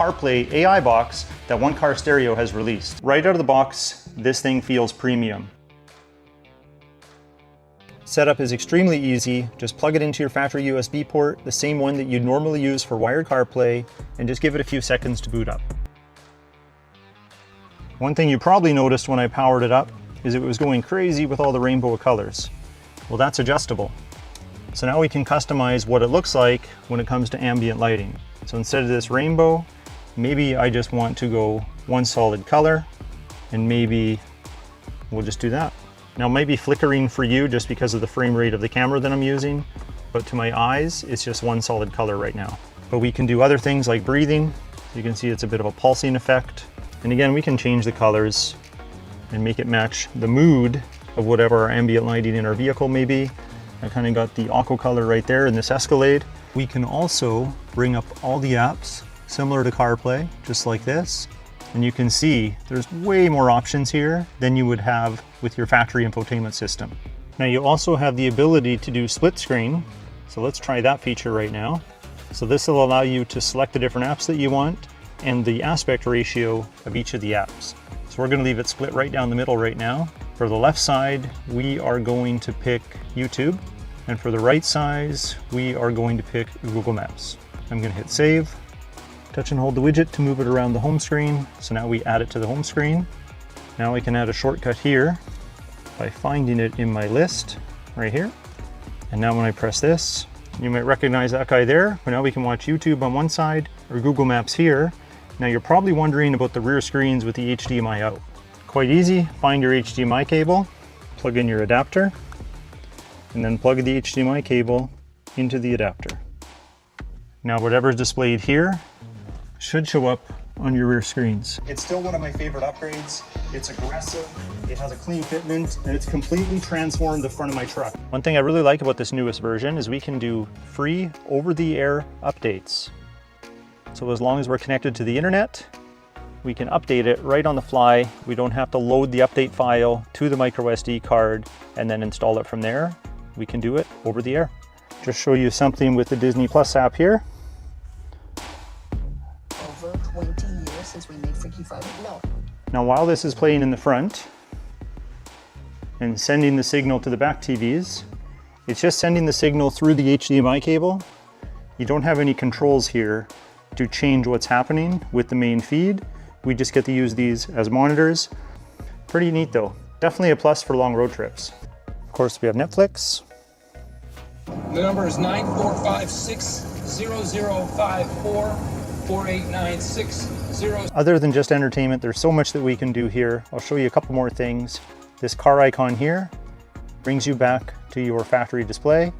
CarPlay AI box that One Car Stereo has released. Right out of the box, this thing feels premium. Setup is extremely easy. Just plug it into your factory USB port, the same one that you'd normally use for wired CarPlay, and just give it a few seconds to boot up. One thing you probably noticed when I powered it up is it was going crazy with all the rainbow of colors. Well, that's adjustable. So now we can customize what it looks like when it comes to ambient lighting. So instead of this rainbow, maybe I just want to go one solid color, and maybe we'll just do that. Now it might be flickering for you just because of the frame rate of the camera that I'm using, but to my eyes, it's just one solid color right now. But we can do other things like breathing. You can see it's a bit of a pulsing effect. And again, we can change the colors and make it match the mood of whatever our ambient lighting in our vehicle may be. I kind of got the aqua color right there in this Escalade. We can also bring up all the apps similar to CarPlay, just like this. And you can see there's way more options here than you would have with your factory infotainment system. Now you also have the ability to do split screen. So let's try that feature right now. So this will allow you to select the different apps that you want and the aspect ratio of each of the apps. So we're going to leave it split right down the middle right now. For the left side, we are going to pick YouTube. And for the right size, we are going to pick Google Maps. I'm going to hit save. Touch and hold the widget to move it around the home screen. So now we add it to the home screen. Now I can add a shortcut here by finding it in my list right here. And now when I press this, you might recognize that guy there, but now we can watch YouTube on one side or Google Maps here. Now you're probably wondering about the rear screens with the HDMI out. Quite easy, find your HDMI cable, plug in your adapter, and then plug the HDMI cable into the adapter. Now whatever's displayed here should show up on your rear screens. It's still one of my favorite upgrades. It's aggressive, it has a clean fitment, and it's completely transformed the front of my truck. One thing I really like about this newest version is we can do free over-the-air updates. So as long as we're connected to the internet, we can update it right on the fly. We don't have to load the update file to the micro SD card and then install it from there. We can do it over the air. Just show you something with the Disney Plus app here. Over 20 years since we made Freaky Friday. No. Now while this is playing in the front and sending the signal to the back TVs, it's just sending the signal through the HDMI cable. You don't have any controls here to change what's happening with the main feed. We just get to use these as monitors. Pretty neat though. Definitely a plus for long road trips. Of course, we have Netflix. The number is 9456005448960. Other than just entertainment, there's so much that we can do here. I'll show you a couple more things. This car icon here brings you back to your factory display.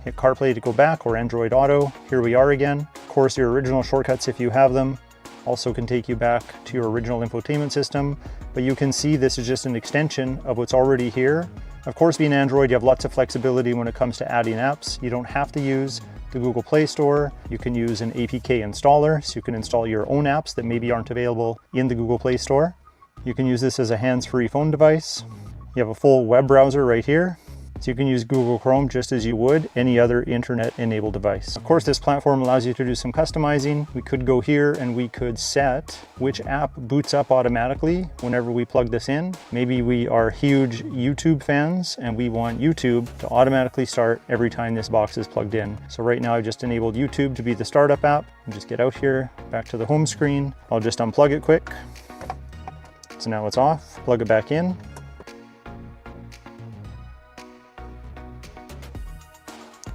Hit CarPlay to go back or Android Auto. Here we are again. Of course, your original shortcuts, if you have them, also can take you back to your original infotainment system. But you can see this is just an extension of what's already here. Of course, being Android, you have lots of flexibility when it comes to adding apps. You don't have to use the Google Play Store. You can use an APK installer, so you can install your own apps that maybe aren't available in the Google Play Store. You can use this as a hands-free phone device. You have a full web browser right here. So you can use Google Chrome just as you would any other internet-enabled device. Of course, this platform allows you to do some customizing. We could go here and we could set which app boots up automatically whenever we plug this in. Maybe we are huge YouTube fans and we want YouTube to automatically start every time this box is plugged in. So right now I've just enabled YouTube to be the startup app. And just get out here, back to the home screen. I'll just unplug it quick. So now it's off, plug it back in.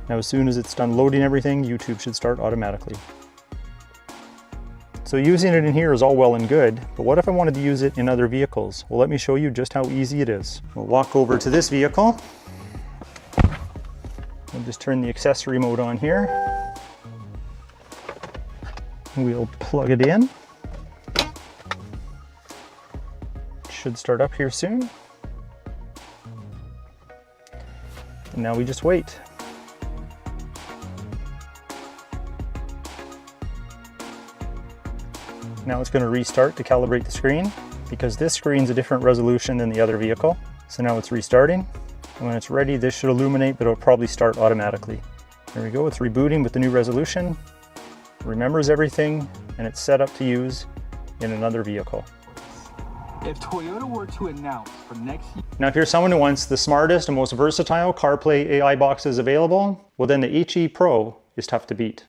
Now, as soon as it's done loading everything, YouTube should start automatically. So using it in here is all well and good, but what if I wanted to use it in other vehicles? Well, let me show you just how easy it is. We'll walk over to this vehicle. We'll just turn the accessory mode on here. We'll plug it in. It should start up here soon. And now we just wait. Now it's going to restart to calibrate the screen because this screen's a different resolution than the other vehicle. So now it's restarting. And when it's ready, this should illuminate, but it'll probably start automatically. There we go, it's rebooting with the new resolution. Remembers everything, and it's set up to use in another vehicle. If Toyota were to announce for next year... Now, if you're someone who wants the smartest and most versatile CarPlay AI boxes available, well then the HE Pro is tough to beat.